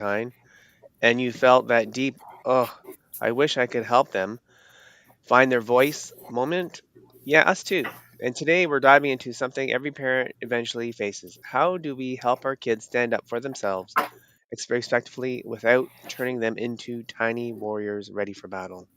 kind, and you felt that deep, oh, I wish I could help them find their voice moment? Yeah, us too. And today we're diving into something every parent eventually faces. How do we help our kids stand up for themselves respectfully without turning them into tiny warriors ready for battle?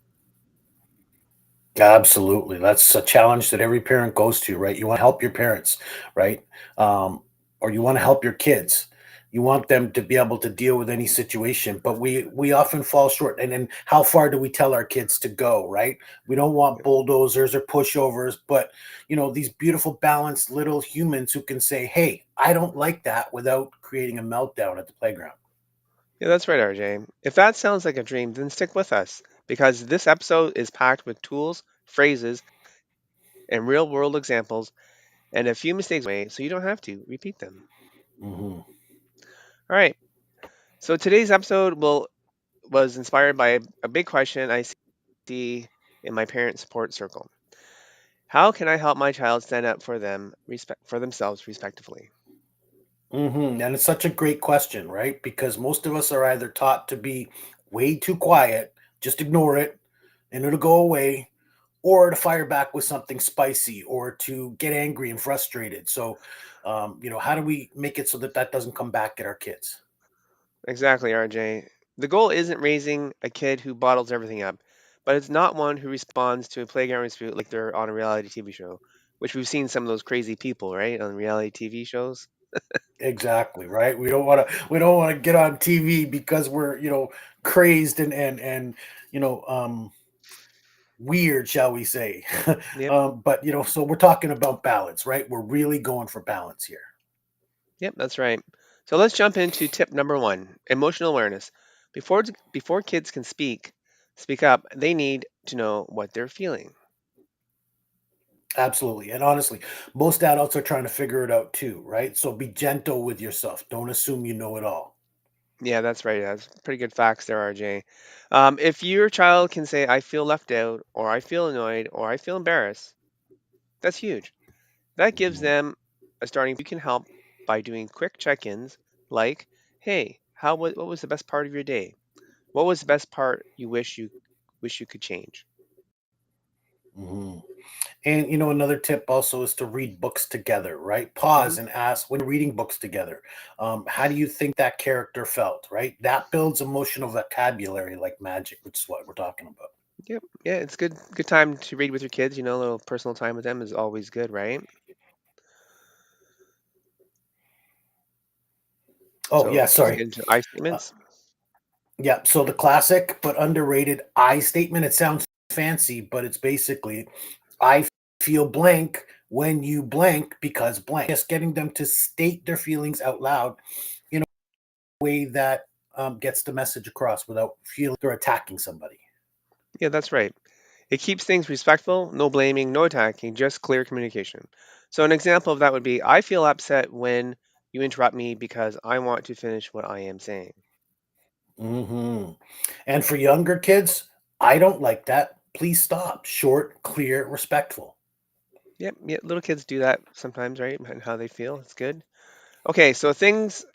Absolutely. That's a challenge that every parent goes to, right? You want to help your parents, right? Um, or you want to help your kids. You want them to be able to deal with any situation, but we often fall short. And then how far do we tell our kids to go, right? We don't want bulldozers or pushovers, but these beautiful, balanced little humans who can say, "Hey, I don't like that," without creating a meltdown at the playground. Yeah, that's right, RJ. If that sounds like a dream, then stick with us because this episode is packed with tools, phrases, and real world examples and a few mistakes away so you don't have to repeat them. Hmm. All right. So today's episode was inspired by a big question I see in my parent support circle. How can I help my child stand up for themselves respectfully? And it's such a great question, right? Because most of us are either taught to be way too quiet, just ignore it, and it'll go away, or to fire back with something spicy, or to get angry and frustrated. So, how do we make it so that that doesn't come back at our kids? Exactly, RJ. The goal isn't raising a kid who bottles everything up, but it's not one who responds to a playground dispute like they're on a reality TV show, which we've seen some of those crazy people, right, on reality TV shows. Exactly, right. We don't want to get on TV because we're crazed and you know um weird, shall we say. Yep, But so we're talking about balance, right? We're really going for balance here. yep, that's right. So let's jump into tip number one: emotional awareness. Before kids can speak up, they need to know what they're feeling. Absolutely. And honestly, most adults are trying to figure it out too, right? So be gentle with yourself. Don't assume you know it all. Yeah, that's right. That's pretty good facts there, RJ. If your child can say, I feel left out, or I feel annoyed, or I feel embarrassed, that's huge. That gives Mhm. them a starting. You can help by doing quick check ins like, hey, what was the best part of your day? What was the best part you wish you could change? Mhm. And another tip also is to read books together, right? Hmm. Pause and ask when you're reading books together, how do you think that character felt, right? That builds emotional vocabulary like magic, which is what we're talking about. Yep. Yeah, it's good time to read with your kids. A little personal time with them is always good, right? Oh, So yeah, let's sorry. get into I Uh, statements. yeah, so the classic but underrated I statement, it sounds fancy, but it's basically I feel blank when you blank because blank. Just getting them to state their feelings out loud in a way that gets the message across without feeling they're attacking somebody. Yeah, that's right. It keeps things respectful, no blaming, no attacking, just clear communication. So, an example of that would be I feel upset when you interrupt me because I want to finish what I am saying. Hmm. And for younger kids, I don't like that. Please stop. Short, clear, respectful. Yep, yeah, little kids do that sometimes, right? And how they feel. It's good. Okay, so things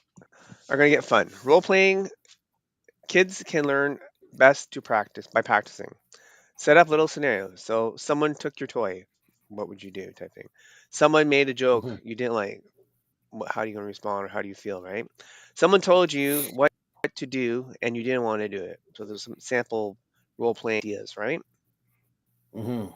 are going to get fun. Role playing, kids can learn best to practice by practicing. Set up little scenarios. So, someone took your toy. What would you do? Type thing. Someone made a joke Hmm. you didn't like. How are you going to respond or how do you feel, right? Someone told you what to do and you didn't want to do it. So there's some sample role playing ideas, right? Hmm.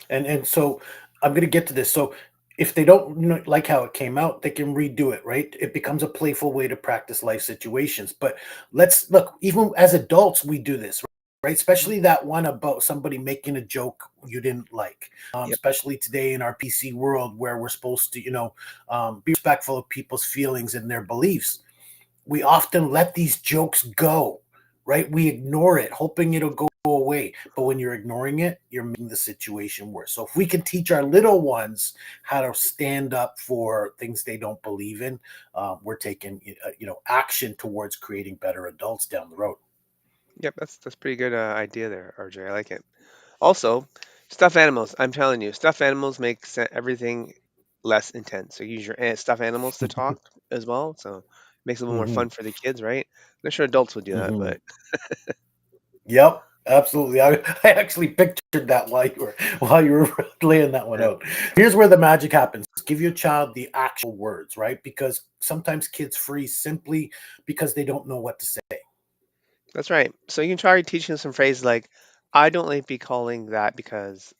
And so I'm going to get to this. So if they don't like how it came out, they can redo it, right? It becomes a playful way to practice life situations. But let's look, even as adults, we do this, right? Mhm. Especially that one about somebody making a joke you didn't like. Yep. Especially today in our PC world where we're supposed to, be respectful of people's feelings and their beliefs. We often let these jokes go, right? We ignore it, hoping it'll go away. But when you're ignoring it, you're making the situation worse. So if we can teach our little ones how to stand up for things they don't believe in, we're taking action towards creating better adults down the road. Yep. That's pretty good idea there, RJ. I like it. Also, stuffed animals. I'm telling you, stuffed animals make everything less intense. So use your stuffed animals to talk as well. So Makes it a little more Hmm. fun for the kids, right? I'm not sure adults would do that, Hmm. but Yep, absolutely. I actually pictured that while you were laying that one yeah, out. Here's where the magic happens. Give your child the actual words, right? Because sometimes kids freeze simply because they don't know what to say. that's right. So you can try teaching some phrases like, "I don't like be calling that because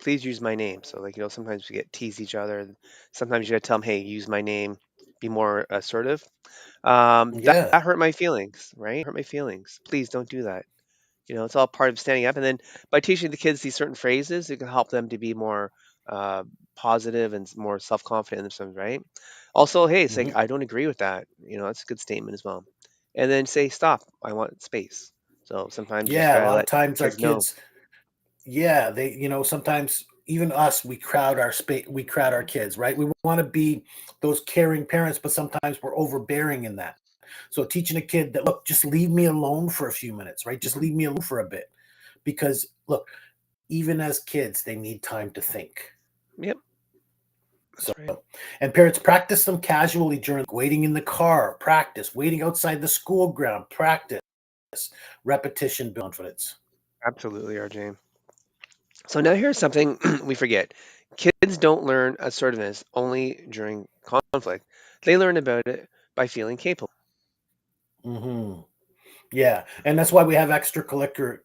please use my name." So like sometimes we get tease each other. Sometimes you gotta tell them, "Hey, use my name. Be more assertive." That Yeah. hurt my feelings, right? Hurt my feelings. Please don't do that. It's all part of standing up. And then by teaching the kids these certain phrases, it can help them to be more uh, positive and more self confident in themselves, right? Also, hey, it's like, Hmm. I don't agree with that. That's a good statement as well. And then say, stop, I want space. So sometimes you just Yeah, a got to lot of let times our kids know. kids, yeah, sometimes even us, we crowd our space, we crowd our kids, right? We want to be those caring parents, but sometimes we're overbearing in that. So teaching a kid that, look, just leave me alone for a few minutes, right? Just Mhm. leave me alone for a bit. Because look, even as kids, they need time to think. Yep, So, that's right. and parents practice them casually during waiting in the car, practice, waiting outside the school ground, practice, repetition, build confidence. Absolutely, RJ. So now here's something we forget. Kids don't learn assertiveness only during conflict. They learn about it by feeling capable. Hmm. Yeah, and that's why we have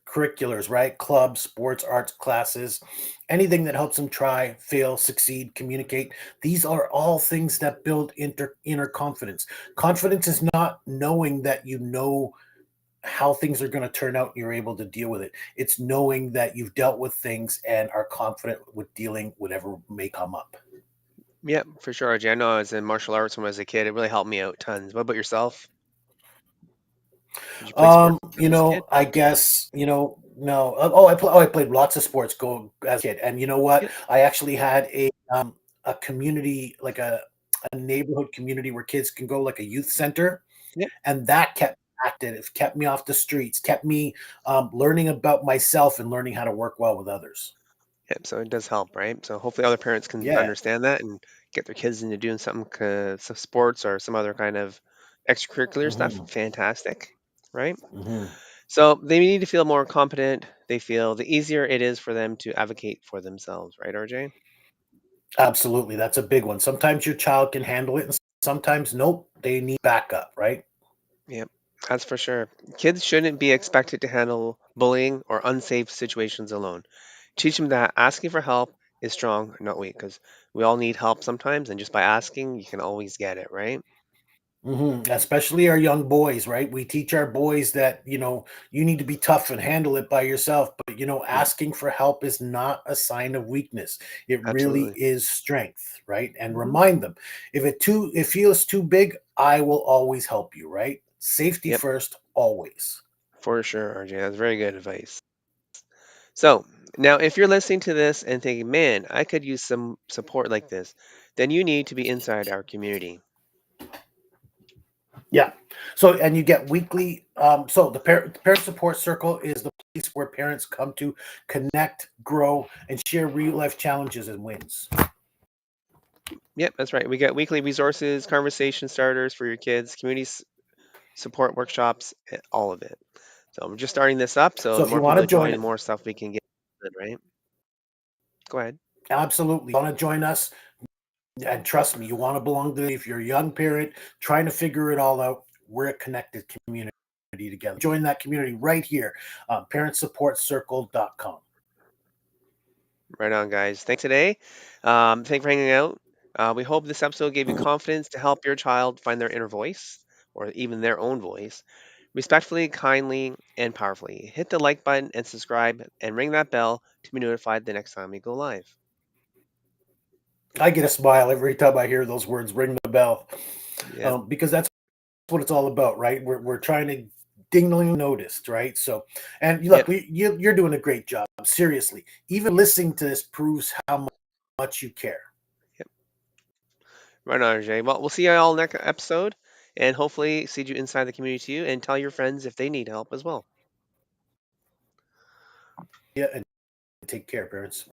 curriculars, right? Clubs, sports, arts classes, anything that helps them try, fail, succeed, communicate. These are all things that build inner confidence. Confidence is not knowing that you know how things are going to turn out and you're able to deal with it. It's knowing that you've dealt with things and are confident with dealing whatever may come up. Yep, for sure, RJ. I know I was in martial arts when I was a kid. It really helped me out tons. What about yourself? Did you play sports as a kid? I guess, no. I played lots of sports go as a kid. And you know what? Yep, I actually had a community, like a neighborhood community where kids can go, like a youth center, yep, and that kept me active, kept me off the streets, kept me learning about myself and learning how to work well with others. yep. So it does help, right? So hopefully other parents can Yeah. understand that and get their kids into doing something, some sports or some other kind of extracurricular stuff. Hmm. Fantastic, right? Hmm. So they need to feel more competent. They feel the easier it is for them to advocate for themselves, right, RJ? Absolutely. That's a big one. Sometimes your child can handle it, and sometimes nope, they need backup, right? Yep, that's for sure. Kids shouldn't be expected to handle bullying or unsafe situations alone. Teach them that asking for help is strong, not weak, because we all need help sometimes, and just by asking, you can always get it, right? Especially our young boys, right? We teach our boys that, you need to be tough and handle it by yourself. But, Yeah, asking for help is not a sign of weakness. It really absolutely. is strength, right? And Hmm. remind them, if it feels too big, I will always help you, right? Safety Yep, first, always. for sure, RJ. That's very good advice. So now, if you're listening to this and thinking, man, I could use some support like this, then you need to be inside our community. Yeah. So, and you get weekly. So the parent support circle is the place where parents come to connect, grow, and share real life challenges and wins. Yep, that's right. We get weekly resources, conversation starters for your kids, support workshops, all of it. So we're just starting this up. So So the if more you want people to that join, join the it, more stuff we can get, right? Go ahead. absolutely. Want to join us? And trust me, you want to belong to. If you're a young parent trying to figure it all out, we're a connected community together. Join that community right here, parentsupportcircle.com. Right on, guys. Thanks today. Thanks for hanging out. We hope this episode gave you confidence to help your child find their inner voice or even their own voice respectfully, kindly, and powerfully. Hit the like button and subscribe and ring that bell to be notified the next time we go live. I get a smile every time I hear those words. Ring the bell, Yep. because that's what it's all about, right? We're trying to dingly noticed, right? So, and you look, Yep. you're doing a great job. Seriously, even listening to this proves how much you care. Yep. Right on, Jay. Well, we'll see you all next episode and hopefully see you inside the community too and tell your friends if they need help as well. Yeah, and take care, parents.